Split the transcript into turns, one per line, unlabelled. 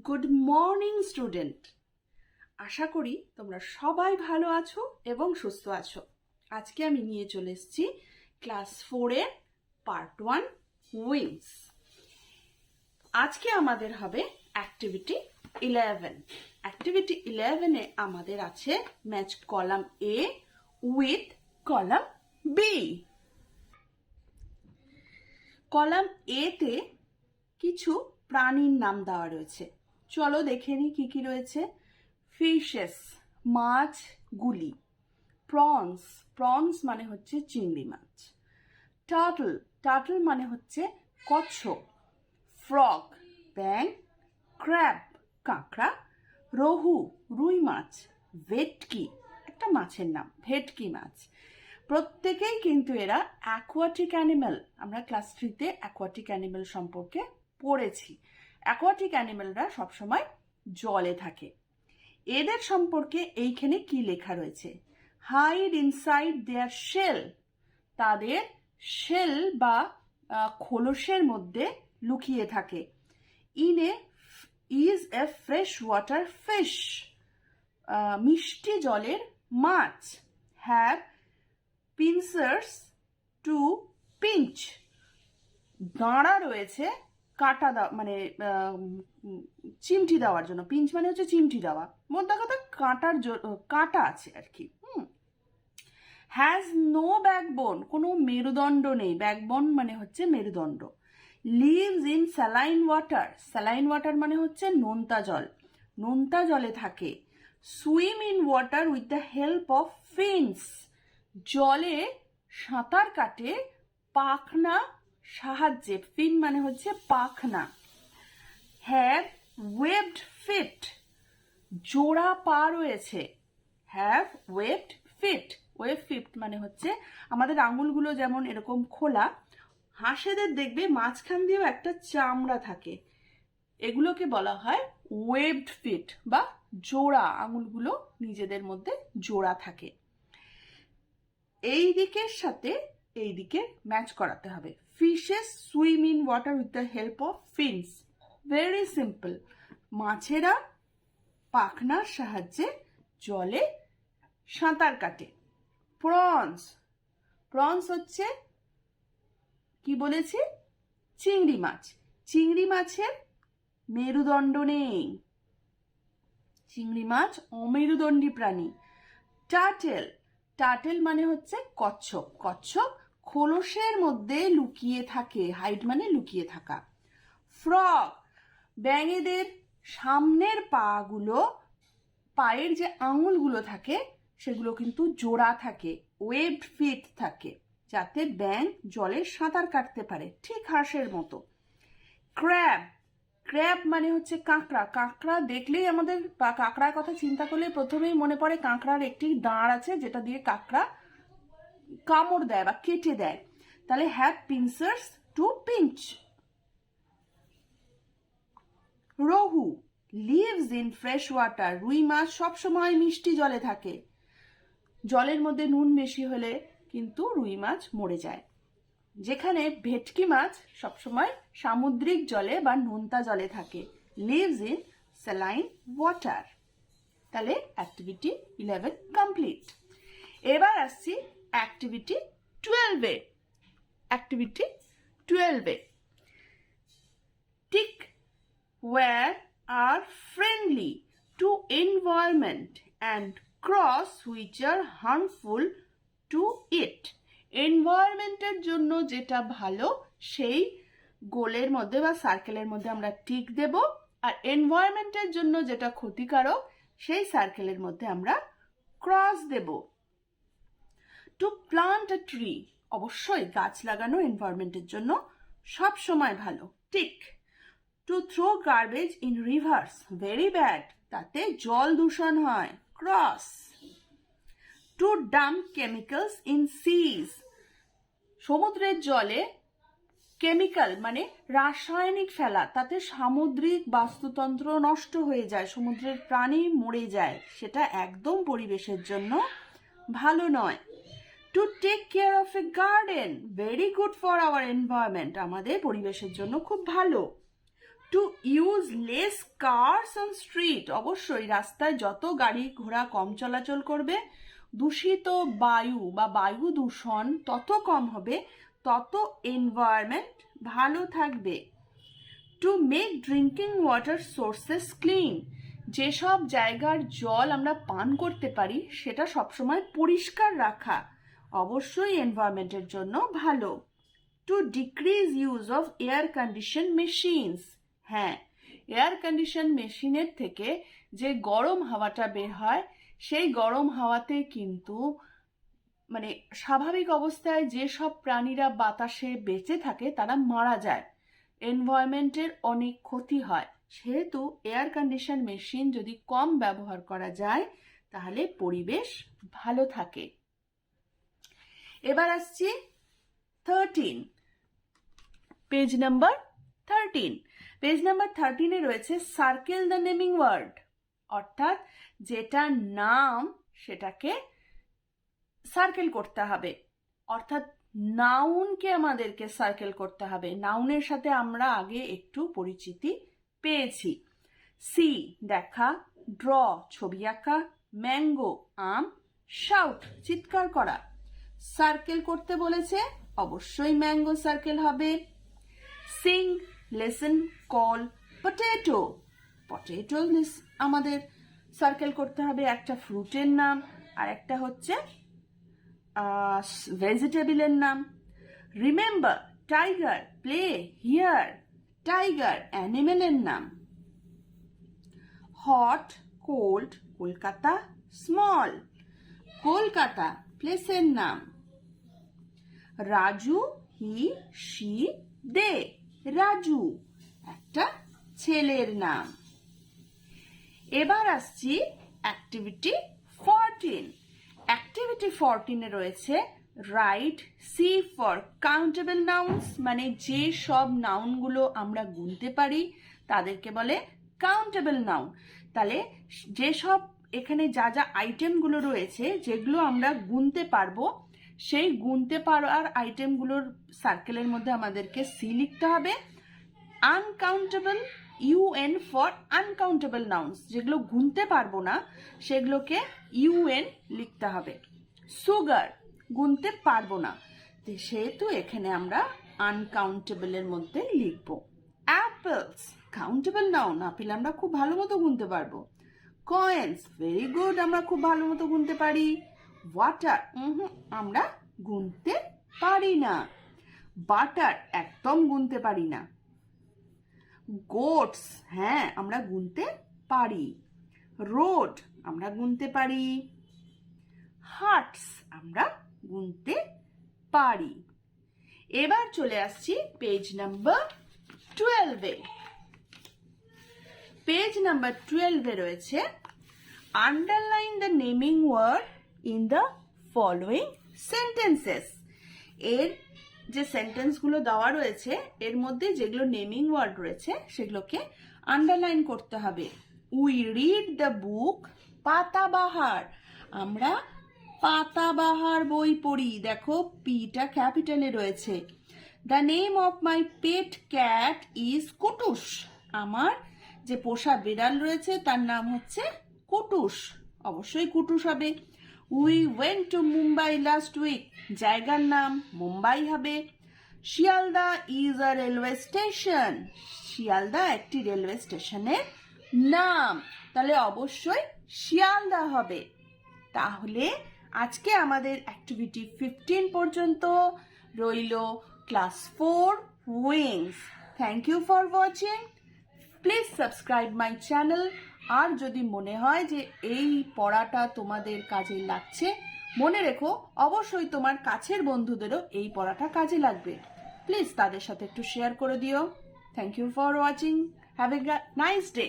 Good morning student. আশা করি তোমরা সবাই ভালো আছো এবং সুস্থ আছো। আজকে আমি নিয়ে চলে এসেছি ক্লাস 4-এর পার্ট 1 উইংস। আজকে আমাদের হবে অ্যাক্টিভিটি 11। অ্যাক্টিভিটি 11-এ আমাদের আছে match column A with column B. Column এতে কিছু প্রাণীর নাম দেওয়া রয়েছে। চলো দেখে নিই কি কি রয়েছে। ফিশেস মাছগুলি, প্রনস প্রনস মানে হচ্ছে চিংড়ি মাছ, টার্টল টার্টল মানে হচ্ছে কচ্ছপ, ফ্রগ ব্যাং, ক্র্যাব কাঁকড়া, রোহু রুই মাছ, ভেটকি একটা মাছের নাম ভেটকি মাছ। প্রত্যেকেই কিন্তু এরা অ্যাকোয়াটিক অ্যানিমেল। আমরা ক্লাস 3-তে অ্যাকোয়াটিক অ্যানিমেল সম্পর্কে পড়েছি। অ্যাকোয়াটিক অ্যানিমেলরা সবসময় জলে থাকে। এদের সম্পর্কে এইখানে কি লেখা রয়েছে? হাইড ইনসাইড দেয়ার শেল, তাদের শেল বা খোলসের মধ্যে লুকিয়ে থাকে। Is a fresh water fish, মিষ্টি জলের মাছ। হ্যাভ পিনসার্স টু পিঞ্চ, দাঁড়া রয়েছে কাটা মানে চিমটি দেওয়ার জন্য। পিঞ্চ মানে হচ্ছে চিমটি দেওয়া, মোদ্দা কথা কাটা আছে আর কি। হ্যাজ নো ব্যাকবোন, কোনো মেরুদণ্ড নেই। ব্যাকবোন মানে হচ্ছে মেরুদণ্ড। Leaves in saline water, saline water মানে হচ্ছে নোনতা জল, নোনতা জলে থাকে। Swim in water with the help of fins, জলে সাঁতার কাটে পাখনা সাহায্যে। ফিন মানে হচ্ছে পাখনা। হ্যাভ ওয়েবড ফিট, জোড়া পা রয়েছে। Have webbed feet, web feet মানে হচ্ছে আমাদের আঙুলগুলো যেমন এরকম খোলা, হাঁসেদের দেখবে মাঝখান দিয়েও একটা চামড়া থাকে, এগুলোকে বলা হয় ওয়েবড ফিট বা জোড়া, আঙুলগুলো নিজেদের মধ্যে জোড়া থাকে। এই দিকের সাথে এই দিকে ম্যাচ করাতে হবে। Fishes swim in water with the help of fins, very simple. মাছেরা পাখনার সাহায্যে জলে সাঁতার কাটে। প্রনস, প্রনস হচ্ছে কি বলেছি? চিংড়ি মাছ। চিংড়ি মাছের মেরুদণ্ড নেই, চিংড়ি মাছ অমেরুদণ্ডী প্রাণী। টার্টেল, টার্টেল মানে হচ্ছে কচ্ছপ, কচ্ছপ খোলসের মধ্যে লুকিয়ে থাকে। হাইড মানে লুকিয়ে থাকা। ফ্রগ, ব্যাঙেদের সামনের পাগুলো, পায়ের যে আঙুলগুলো থাকে সেগুলো কিন্তু জোড়া থাকে, ওয়েবড ফিট থাকে, যাতে ব্যাঙ জলে সাঁতার কাটতে পারে, ঠিক হাঁসের মতো। ক্র্যাব, ক্র্যাব মানে হচ্ছে কাঁকড়া। কাঁকড়া দেখলেই আমাদের বা কাঁকড়ার কথা চিন্তা করলে প্রথমেই মনে পড়ে কাঁকড়ার একটি দাঁড় আছে যেটা দিয়ে কাঁকড়া কামড় দেয় বা কেটে দেয়। তাহলে have pincers to pinch. Rohu lives in fresh water, রুই মাছ সবসময় মিষ্টি জলে থাকে। জলের মধ্যে নুন বেশি হলে কিন্তু রুই মাছ মরে যায়। যেখানে ভেটকি মাছ সবসময় সামুদ্রিক জলে বা নোনতা জলে থাকে। Lives in saline water. তাহলে অ্যাক্টিভিটি 11 কমপ্লিট। এবার আসছি অ্যাক্টিভিটি 12-এ। অ্যাক্টিভিটি 12-এ tick where are friendly to environment and cross which are harmful to it. এনভায়রনমেন্টের জন্য যেটা ভালো সেই গোলের মধ্যে বা সার্কেলের মধ্যে আমরা টিক দেব, আর এনভায়রনমেন্টের জন্য যেটা ক্ষতিকারক সেই সার্কেলের মধ্যে আমরা ক্রস দেব। টু প্লান্ট আ ট্রি, অবশ্যই গাছ লাগানো এনভায়রনমেন্টের জন্য সব সময় ভালো, tick. To throw garbage in rivers, very bad, তাতে জল দূষণ হয়, cross. To dump chemicals in seas, সমুদ্রের জলে কেমিক্যাল মানে রাসায়নিক ফেলা, তাতে সামুদ্রিক বাস্তুতন্ত্র নষ্ট হয়ে যায়, সমুদ্রের প্রাণী মরে যায়, সেটা একদম পরিবেশের জন্য ভালো নয়। To take care of a garden, very good for our environment, আমাদের পরিবেশের জন্য খুব ভালো। To use less cars on street, অবশ্যই রাস্তায় যত গাড়ি ঘোড়া কম চলাচল করবে দূষিত বায়ু বা বায়ু দূষণ তত কম হবে, তত এনভায়রনমেন্ট ভালো থাকবে। To make drinking water sources clean, যেসব জায়গার জল আমরা পান করতে পারি সেটা সবসময় পরিষ্কার রাখা অবশ্যই এনভায়রনমেন্টের জন্য ভালো। Two decrease use of air condition machines, হ্যাঁ এয়ার কন্ডিশন মেশিনের থেকে যে গরম হাওয়াটা বের হয় সেই গরম হাওয়াতে কিন্তু মানে স্বাভাবিক অবস্থায় যেসব প্রাণীরা বাতাসে বেঁচে থাকে তারা মারা যায়, এনভায়রনমেন্টের অনেক ক্ষতি হয়। সেহেতু এয়ার কন্ডিশন মেশিন যদি কম ব্যবহার করা যায় তাহলে পরিবেশ ভালো থাকে। এবার আসছি 13, পেজ নাম্বার 13। পেজ নাম্বার 13-এ রয়েছে সার্কেল দ্য নেমিং ওয়ার্ড, অর্থাৎ যেটা নাম সেটাকে সার্কেল করতে হবে, অর্থাৎ নাউনকে আমাদেরকে সার্কেল করতে হবে। নাউনের সাথে আমরা আগে একটু পরিচিতি পেয়েছি। সি দেখা, ড্র ছবি আঁকা, ম্যাঙ্গো আম, শাউট চিৎকার করা। সার্কেল করতে বলেছে, অবশ্যই ম্যাঙ্গো সার্কেল হবে। Singh listen call potato, potato আমাদের সার্কেল করতে হবে, একটা ফ্রুটের নাম আর একটা হচ্ছে ভেজিটেবলের নাম। Remember tiger, play here tiger অ্যানিমেলের নাম। Hot cold Kolkata small, Kolkata প্লেসের নাম। Raju he she they, Raju একটা ছেলের নাম। এবার আসছি অ্যাক্টিভিটি 14। অ্যাক্টিভিটি 14-এ রয়েছে write C for countable nouns, মানে যে সব নাউনগুলো আমরা গুনতে পারি তাদেরকে বলে কাউন্টেবল নাউন। তাহলে যেসব এখানে যা যা আইটেমগুলো রয়েছে যেগুলো আমরা গুনতে পারবো সেই গুনতে পারার আইটেমগুলোর সার্কেলের মধ্যে আমাদেরকে সি লিখতে হবে। Uncountable UN for uncountable nouns, যেগুলো গুনতে পারবো না সেগুলোকে ইউএন লিখতে হবে। সুগার গুনতে পারবো না, সেহেতু এখানে আমরা আনকাউন্টেবলের মধ্যে লিখবো। অ্যাপেলস কাউন্টেবল নাউন, আপেল আমরা খুব ভালো মতো গুনতে পারবো। কয়েন্স ভেরি গুড, আমরা খুব ভালো মতো গুনতে পারি। ওয়াটার আমরা গুনতে পারি না। বাটার একদম গুনতে পারি না। গোটস হ্যাঁ আমরা গুনতে পারি। রোড আমরা গুনতে পারি। হার্টস আমরা গুনতে পারি। এবার চলে আসছি পেজ নাম্বার 12-এ। পেজ নাম্বার 12-এ রয়েছে underline the naming word in the following sentences. এর যে সেন্টেন্সগুলো দেওয়া রয়েছে এর মধ্যে যেগুলো নেমিং ওয়ার্ড রয়েছে সেগুলোকে আন্ডারলাইন করতে হবে। We read the book Patabahar, আমরা পাতাবাহার বই পড়ি, দেখো পিটা ক্যাপিটালে রয়েছে। The name of my pet cat is Kutus, আমার যে পোষা বিড়াল রয়েছে তার নাম হচ্ছে কুটুস, অবশ্যই কুটুস হবে। We went to Mumbai last week, জায়গার নাম মুম্বাই হবে। Sealdah is a railway station, Sealdah একটি রেলওয়ে স্টেশনের নাম, তাহলে অবশ্যই শিয়ালদা হবে। তাহলে আজকে আমাদের অ্যাক্টিভিটি 15 পর্যন্ত রইল। Class 4 wings. Thank you for watching. Please subscribe my channel. আর যদি মনে হয় যে এই পড়াটা তোমাদের কাজে লাগছে, মনে রেখো অবশ্যই তোমার কাছের বন্ধুদেরও এই পড়াটা কাজে লাগবে। প্লিজ তাদের সাথে একটু শেয়ার করে দিও। Thank you for watching. Have a nice day.